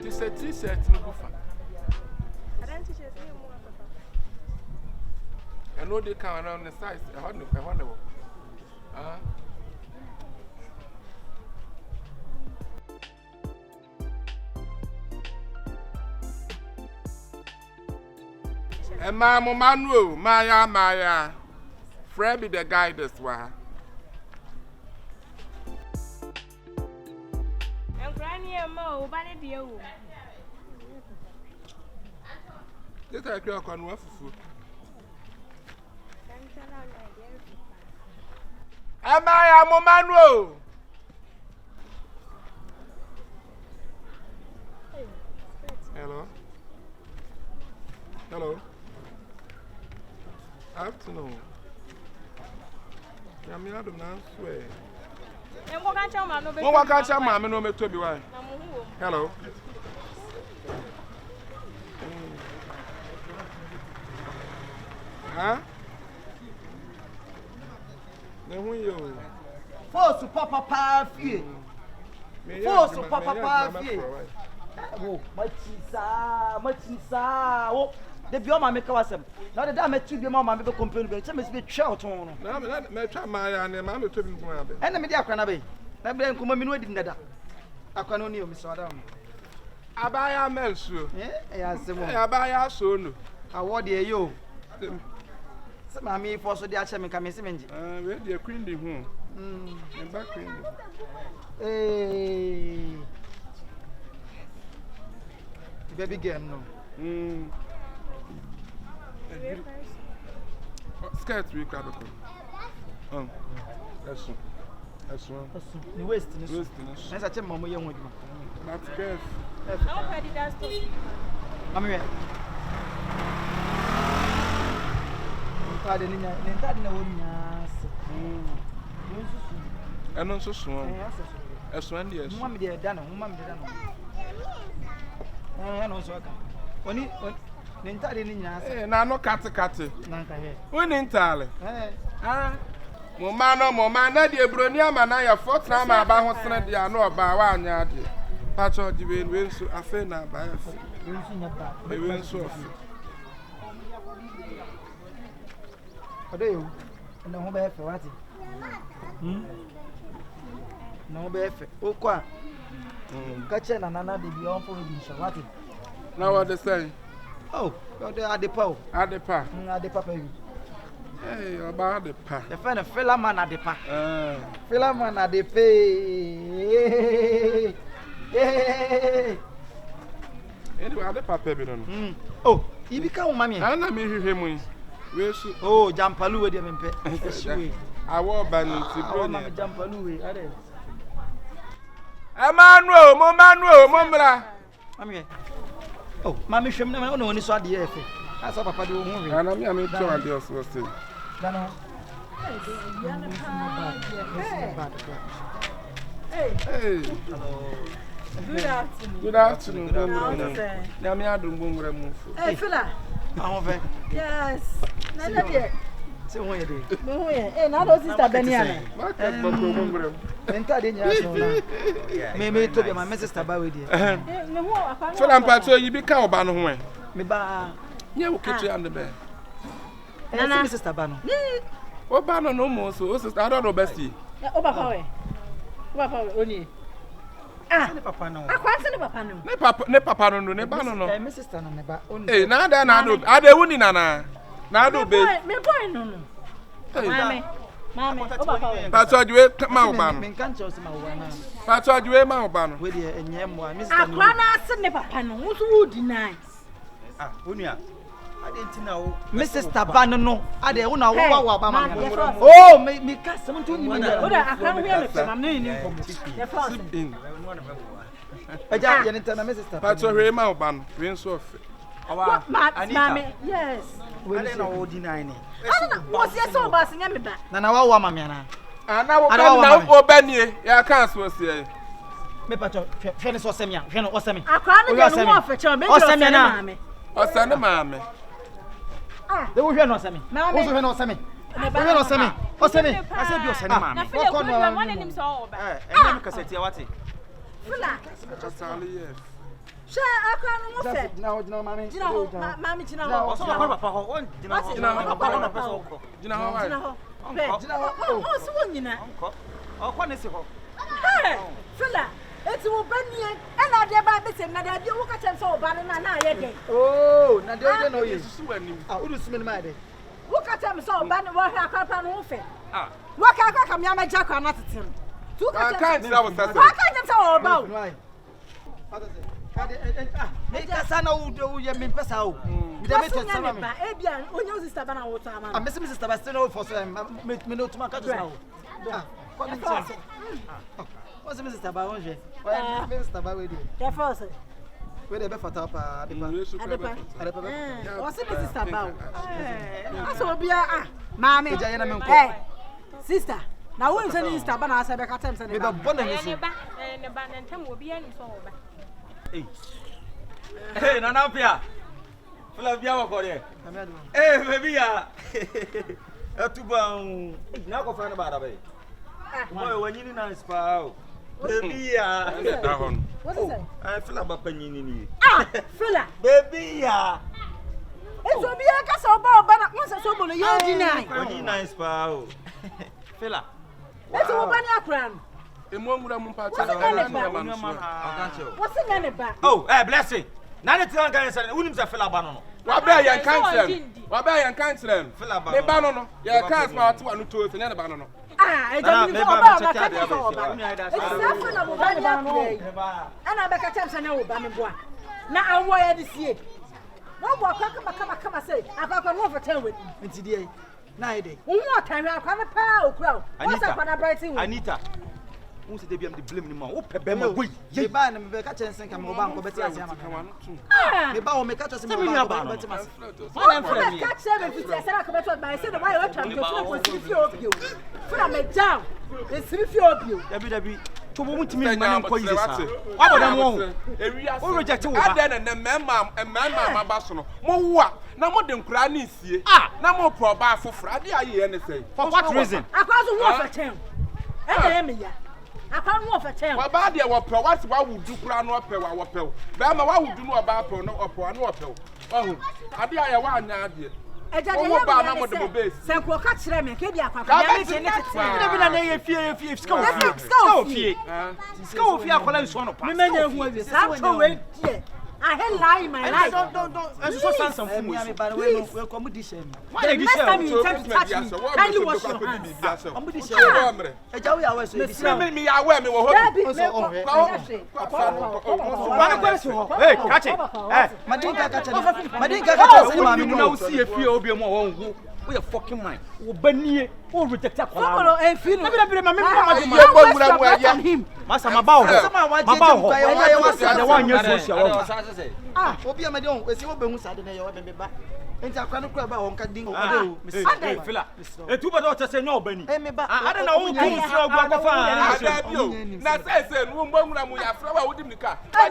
This a t-shirt no go fa. I don't t-shirt anymore, Papa. I know they come around the size. I wonder. And my Manu, Maya, Fred be the guy this one. And Granny and Mo, but it be a woman. This I can't con what food. Am I a Manu? Hello? Hello? Afternoon. I'm here to swear. And what can't tell my no? What can't tell my no to be why? Hello? Huh? Then when you force Papa Fie. Force Papa Fie. Oh, Machisa. Oh, the Bioma make us. Now the damn to be mamma make a complaint. Some is be shout on. Now, I try my mamma to be going. And the media can be. I blame Kumamino in that. I can only Miss Adam. I buy a melsu. I buy a soon. How what dear you? Some mammy for so the Acham come in. Ready a queen the home. And back queen. Hey. Baby girl, no. Skirt we can come. That's one. The waist in the waist. That's a chum, Mamma young with you. That's skirt. How pretty that's to Mamma. Pardon me, and also swim. As one year, Mamma, dear, Dana, Mamma, I know so. When it entirely in your no cat. When entirely. Momana, dear Brunia, Manaya, 4 times about what I know about 1 yard. Patch of the wind, so I feel now by a wind so. What do you? No bear for what? No bear for what? Catch an another beyond for the now what they say? Oh, they are the pow. At the pa. At the papa. Hey, about the pa. The friend of Philaman at the pa. Philaman at the pay. Anyway, the papa be done. Oh, he become mammy. I don't mean him. Oh, Jampalu with him. I wore banning to Jampalu. Emmanuel, Momra. Oh, Mammy Shim never know when he saw the air. That's what Papa do. And I'm here to tell you also. Hey, good afternoon. Now, me, I don't move. Hey, Phila. Yes. Say, what you do? No, hey, now those sister Beniana. Maybe to be my Mrs. Taba with you. So I'm part of you become Banaway. Me ba. You kitchen on the bed. Nana, Mrs. Tabano. What Bano no more, so I don't know bestie. Obapowe. Only. Ah, Papa no. I can't send Papa no. Ne papa no, ne Bano no. Mrs. Tana neba. Eh, now then I do. I do wuni nana. Now do be. Me boy no. Mami, Obapowe. Pastor you ma Obano. Me can't choose my one. Pastor you ma Obano. We dey enyem wa Mrs. Tana. Akwana send Papa no. Who would deny? Ah, Unia. I didn't know. Mrs. Tabano no. Ade una wa ba ma. Oh, me ka some to ni me. Oda akran we me fam na ni kom. The first. Aja ye nta na Mrs. Tabano. Pastor we ma Obano. We nso ofe. Mami, yes. I didn't know deny. What's your so bas nya me ba? Na wa mami ana. Ana wo na obanie ya kan so sie. Me pacho, hwe so semia, hwe no osemi. Akran na de no ofe che me osemi na mami. Osani maame. Ah, de wo hwe no osemi. Wo so hwe no osemi. Hwe no osemi. Osemi. I said you osemi maame. Na feel good one nim so oba. Eh, enye me kaseti awate. Fula. Asali yes. Share akwa no mo fe. Jina mami. Jina ho. Mami jina ho. Oso ko papa ho. On jina ho. Jina ho. Papa ho na peso ko. Jina ho. Jina ho. Jina ho. Oh, so wonyina. Onko. Okwa ne si ho. Hey, fella. Eti wo banie. E na de ba besem na de wo ka chem so wo ba na ye den. Oh, na de no ye. Susu anim. Ah, udu sumi ma de. Wo ka chem so wo ba wo hwa akwa no wo fe. Ah. Wo ka akwa kam ya ma ja kwa na tetem. Tu ka chem. Can't tell what that's. Wo ka chem so wo ba wo. Me kasa na wo ye me pesa o. Me de me to sama me. Ba e bia onye sister ba na wo to ama. Ah, me sister ba still no for so me no tuma ka to sa o. Ah, come in chance. What's the sister ba onje? Why me sister ba we do? Ya force. We de be fata pa adepa. Adepa. What's the sister ba wo? Aso obia mama. Eja ye na me nko. Sister. Na wo nse ni sister ba na asa be ka tem se Me ne ba ba. bona ni so. Ne ba na ntam obi ani so wo ba. Hey, nana pia. Fula bia wo ko de. Baby ya. Atubang. Na ko fa na ba da be. Boy, wanyini na spa. Baby ya. That one. What is it? I feel about panyini ni. Fella. Baby ya. Eso obia ka so ba na mo se so bo no ye di nai. Wanyini na spa. Fela. Eso wo ba ni akra no. Emu ngura mu pa What's the name ba? What's the name ba? Oh, blessing. Na ne tiran kan say unim say fela ba no. Wa ba yan cancel. Wa ba yan cancel. Me ba no no. Ya cancel ma to anu to se ne ba no no. Eja mi so ba na ka so ba. Esa fella mo ba ni akra. Ana be ka tem se na wo ba me boa. Na anwo ya di sie. No bo kama say akwa no for 10 with. Nti die. Na ide. Wo mo tan akwa me pa okura. What's up na brighting? Anita. Who said they be am the blame ni ma. Wo pe be ma go. Ye ba na me ka chensen ka mo ba nko beti ase ama. Me ba o me ka chose me ba beti mas. Wọ́n fẹ́ ká ṣe é fìtì ẹ̀sẹ̀ náà kọ́mẹ́tọ́ ọ̀gbà ẹ̀sẹ̀ náà wáyé ọ̀tún àti òfin kò sí fi òbí o fún àmì jam èsì fi òbí o. Dabi to bo mutimi ma nko yi sa. Wa bo dem won. O reject wo ba. Ade na mema ma ba so no. Mo wo a na mo de nkura na isie. Na mo pro ba afoforo. Ade aye ne sei. For what reason? Akwazo wo fa chen. E na eme ya. Akwazo wo fa chen. Wa ba de wo pro what wa wudu kura no pe wa wo pe. Ba ma wa wudu no ba pro no opo no ope. Oh. Ade aye wa anya ade. Eja de ya ba na mo de mo base. Se nko ka kire me ke bi akwakwa ya me je ne tete. Dabi na ye fie ska wo fie. Ska wo fie akola nso no pa. Me menya hu awie. Sa to we die. I hate lie my life. Don't. So sansan fu Me ba we no we ko mu di shame. Why Next time you attempt to touch me, kindly wash your hands. Omu di shame. Eja we ya we so di shame. Me ya we me wo ho. Baby, Ba ko so. Hey, catch it. Madinka ka chase ma mi na no. wo sie fie obi mo wo ngu. We fucking mind. Wo banie, wo reject akola. Follow and feel. Dabi ma me ma Ye bo ngura mu ya. him. Masa mabawo. Mabawo. Ya wa nya social wo. Ah, obi amade on esi wo behu sade na ye wo be ba. Enti akwa no kura ba won ka din o de o. Hey, fela. Etu ba do tese nya obani. E me ba. Ade na wo ku fie ogu akwafa. Ada bio. Na say no mo ngura mu ya fra wa wodi mi ka. Wa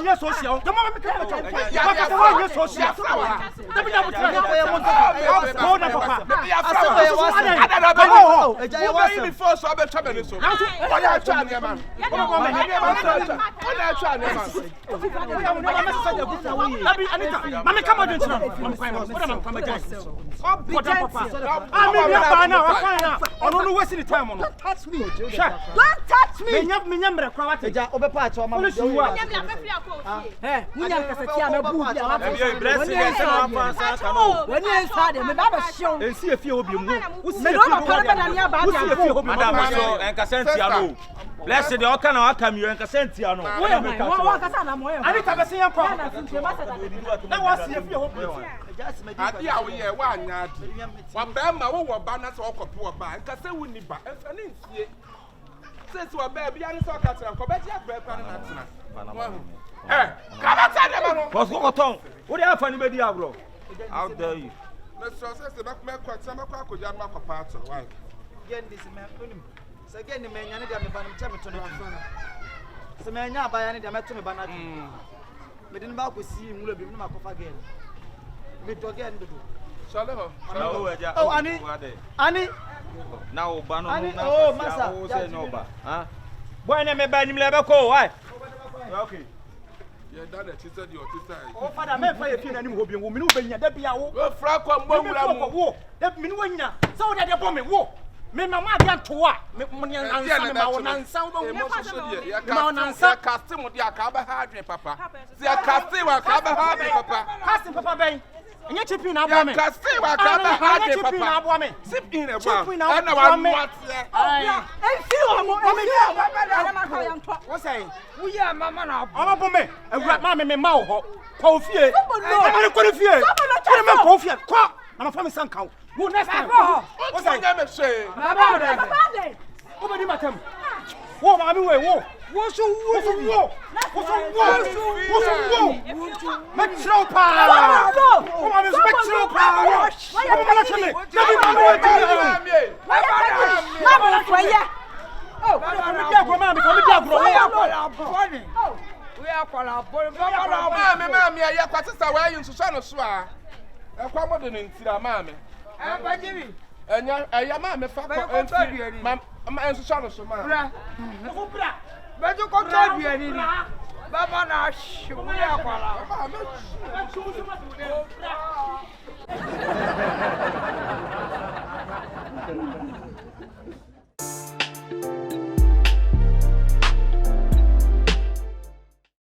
nya social. Dama me ka cha. Wa nya social. Dabi na mutra. Go na papa. Ada na ba. Eja ye wa mi first so be twa me so. Wa ya twa ne ma. Wa ya twa ne ma. Dabi Anita, mama come on dentro. Mama kwai mo. What am I doing? Oh, papa. Ami ya ba na, wa na. Ono no waste the time ono. Touch me. Don't touch me. Menya mre kwa wate. Eja obe pa acho ma. Eh, munya kasa ti ama bu bia wa. Ebi blessing e se na pa sa ka no. Wani ensa de me ba ba show. Ensi efie obi mu. Me do ma pa na ni aba dia ko. Madam so enka sentia no. Blessing de oka na aka mi enka sentia no. Wa kasa na mo e. Anita be sen yakwa. Na wa si efie obi. Ade a wo ye wa anya ade. Wa ba ma wo wo ba na so okope wo ba. Enka se wuni ba. Enfa ne nsie. Se wa ba bia ne so ka tira ko be ti akwa kwa na tira. Kaba ta de ba no. Cause go ton. Wo dey afa ni be di agro. How dare you? Me so se ba me kwa tira kwa akoja no akopa ato. Why? Gen this me onim. Se gen ni me nya ne dia me ba no cha me to ne. Se me nya aba ya ne dia me to me ba na. Me din ba ko si nwula bi me ma kofa gen. Me to gen do. Sale ho. Oh, Ani. Now ba no Ani, na. oh, masa. Wo say no ba. Boy na me ba nim le be ko why? Okay. Yeah, that is the other. Oh father, me fa ye fi na nim ho bi wo me no be nya da bia wo. We fra kwa mbawura mu. Da me no nya. So da de bo me wo. Me mama dia to a me ansa me ma wo nansa wo wo ya kasti mu dia ka ba ha adwen papa ya kasti wa ka ba ha adwen papa kasti papa ben enye chipi na abo me ya kasti wa ka ba ha adwen papa chipi na abo me chipi na abo ana wa nwate enfi o mo ana ma ka yan to wo say wo ya mama na abo me awura ma me ma wo ho kwa ofie ma ko fie ma ko fie kwa na ma fa me san kan wo next time wo say na me hwe baba de wo be di matam wo ma mi we wo wo so wo me tro pa wo ma mi me tro pa wo ma la chele dabi ma wo ti ma ba kwa ya oh me dia gro ma mi ko me dia gro we akwala bol baba ma mi ya kwatisa wa yin susu no so a e kwa mo de ntira ma mi ba jibi enya eya ma me fa ko ntira ma ensusu no so ma bra beju ko to biani ni baba na shu we akwala